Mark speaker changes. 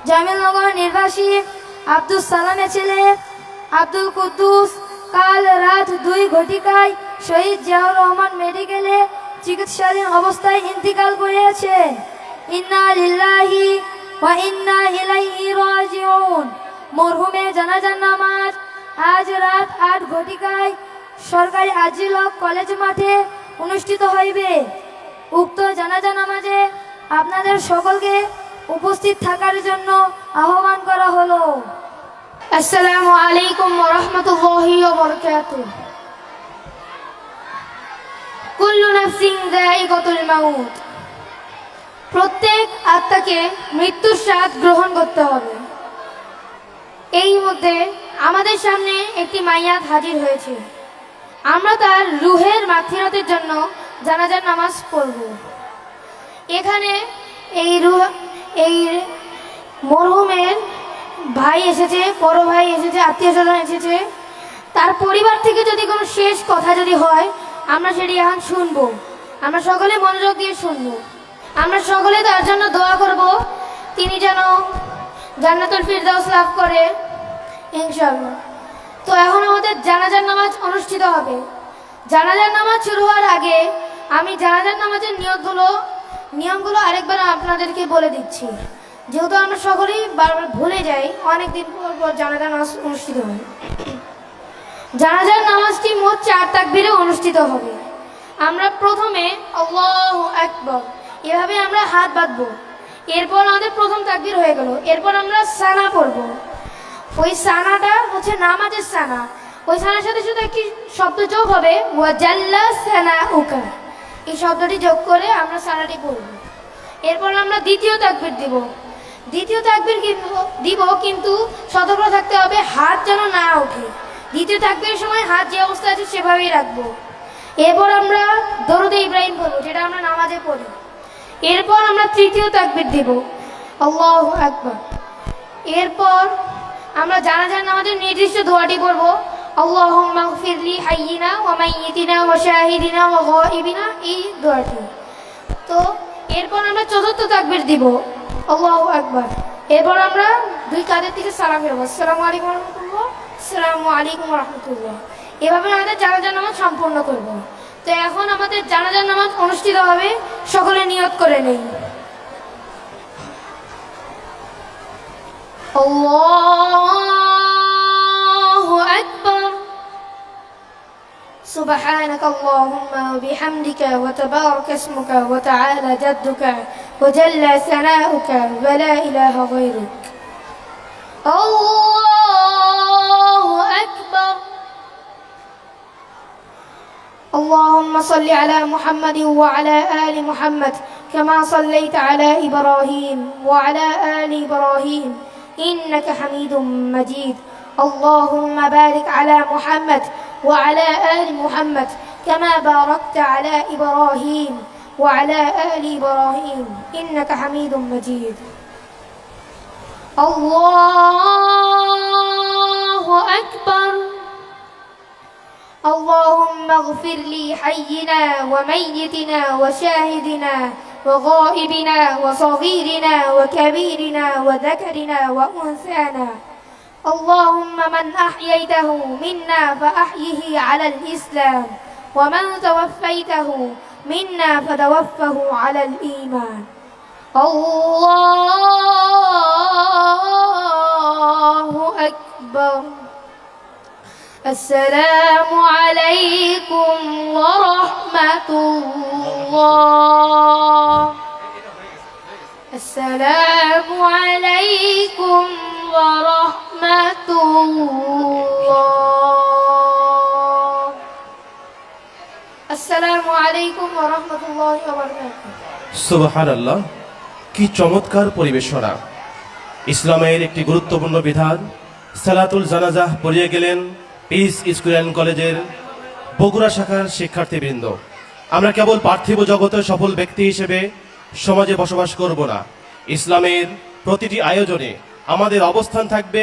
Speaker 1: জামিলনগর নির্বাসী আব্দুল সালামের ছেলে আব্দুল কুদ্দুস কাল রাত 2 ঘটিকায় শহীদ জিয়াউর রহমান মেডিকেলে চিকিৎসাধীন অবস্থায় ইন্তিকাল করেছেন। ইন্না লিল্লাহি ওয়া ইন্না ইলাইহি রাজিউন। মরহুমের জানাজার নামাজ আজ রাত 8 ঘটিকায় সরকারি আজিলক কলেজ মাঠে অনুষ্ঠিত হইবে। উক্ত জানাজা নামাজে আপনাদের সকলকে উপস্থিত থাকার জন্য আহ্বান করা হলো। আসসালামু আলাইকুম ওয়া রাহমাতুল্লাহি ওয়া বারাকাতুহু। কুল্লু নাফসিন যায়িকাতুল মাউত। প্রত্যেক আত্মাকে মৃত্যুর স্বাদ গ্রহণ করতে হবে। এই মধ্যে আমাদের সামনে একটি মাইয়াত হাজির হয়েছে। আমরা তার রুহের মাগফিরাতের জন্য জানাজার নামাজ পড়ব। এখানে এই মরহুমের ভাই এসেছে, বড় ভাই এসেছে, আত্মীয় স্বজন এসেছে। তার পরিবার থেকে যদি কোনো শেষ কথা যদি হয় আমরা সেটি এখন শুনবো। আমরা সকলে মনোযোগ দিয়ে শুনবো। আমরা সকলে তার জন্য দোয়া করব, তিনি যেন জান্নাতুল ফিরদাউস লাভ করে ইনশাআল্লাহ। তো এখন আমাদের জানাজার নামাজ অনুষ্ঠিত হবে। জানাজার নামাজ শুরু হওয়ার আগে আমি জানাজার নামাজের নিয়মগুলো আরেকবার আপনাদেরকে বলে দিচ্ছি, যেহেতু আমরা সকলেই বারবার ভুলে যাই। অনেকদিন পর জানাজার নামাজ অনুষ্ঠিত হয়। জানাজার নামাজটি মোট 4 তাকবীরে অনুষ্ঠিত হবে। আমরা প্রথমে আল্লাহু আকবার এভাবে আমরা হাত বাঁধবো। এরপর আমাদের প্রথম তাকবীর হয়ে গেল। এরপর আমরা সানা পড়ব। ওই সানাটা হচ্ছে নামাজের সানা। ওই সানার সাথে সাথে একটি শব্দ যোগ হবে, ওয়াজাল্লা সানাউকা। এই শব্দটি যোগ করে আমরা সানাটি পড়ব। এরপর আমরা দ্বিতীয় তাকবীর দিব। দ্বিতীয় তাকবীর দিব, কিন্তু সতর্ক থাকতে হবে হাত যেন না ওঠে। দ্বিতীয় তাকবীরের সময় হাত যে অবস্থায় আছে সেভাবেই রাখবো। এরপর আমরা দরুদে ইব্রাহিম পড়ব, যেটা আমরা নামাজে পড়ি। এরপর আমরা তৃতীয় তাকবীর দিব, আল্লাহু আকবার। এরপর আমরা জানাজার নামাজের নির্দিষ্ট দোয়াটি পড়ব, আল্লাহুম্মা গফির লি হাইয়িনা ওয়া মাইয়িতিনা ওয়া শাহিদিনা ওয়া গায়িবিনা, এই দোয়াটি। তো এরপর আমরা চতুর্থ তাকবীর দিব, আল্লাহু আকবার। এরপর আমরা 2 কাঁধের দিকে সালাম ফেরবো, আসসালামু আলাইকুম ওয়া রাহমাতুল্লাহ, আসসালামু আলাইকুম ওয়া রাহমাতুল্লাহ। এভাবে আমাদের জানাজার নামাজ সম্পূর্ণ করব। তো এখন আমাদের জানাজার নামাজ অনুষ্ঠিত হবে। সকলে নিয়ত করে নেই। আল্লাহু আকবার। سبحانك اللهم وبحمدك وتبارك اسمك وتعالى جدك وجل ثناؤك ولا إله غيرك. الله أكبر. اللهم صل على محمد وعلى آل محمد كما صليت على إبراهيم وعلى آل إبراهيم إنك حميد مجيد. اللهم بارك على محمد وعلى آل محمد كما باركت على إبراهيم وعلى آل إبراهيم إنك حميد مجيد. الله أكبر. اللهم اغفر لي حينا وميتنا وشاهدنا وغائبنا وصغيرنا وكبيرنا وذكرنا وأنثانا. اللهم من أحييته منا فأحيه على الإسلام، ومن توفيته منا فتوفه على الإيمان. الله أكبر. السلام عليكم ورحمة الله. السلام عليكم ورحمة الله. السلام عليكم ورحمة الله وبركاته.
Speaker 2: সুবহানাল্লাহ, কি চমৎকার পরিবেশনা! ইসলামের একটি গুরুত্বপূর্ণ বিধান সালাতুল জানাজা পড়িয়ে গেলেন পিস স্কুল অ্যান্ড কলেজের বগুড়া শাখার শিক্ষার্থীবৃন্দ। আমরা কেবল পার্থিব জগতের সফল ব্যক্তি হিসেবে সমাজে বসবাস করব না, ইসলামের প্রতিটি আয়োজনে আমাদের অবস্থান থাকবে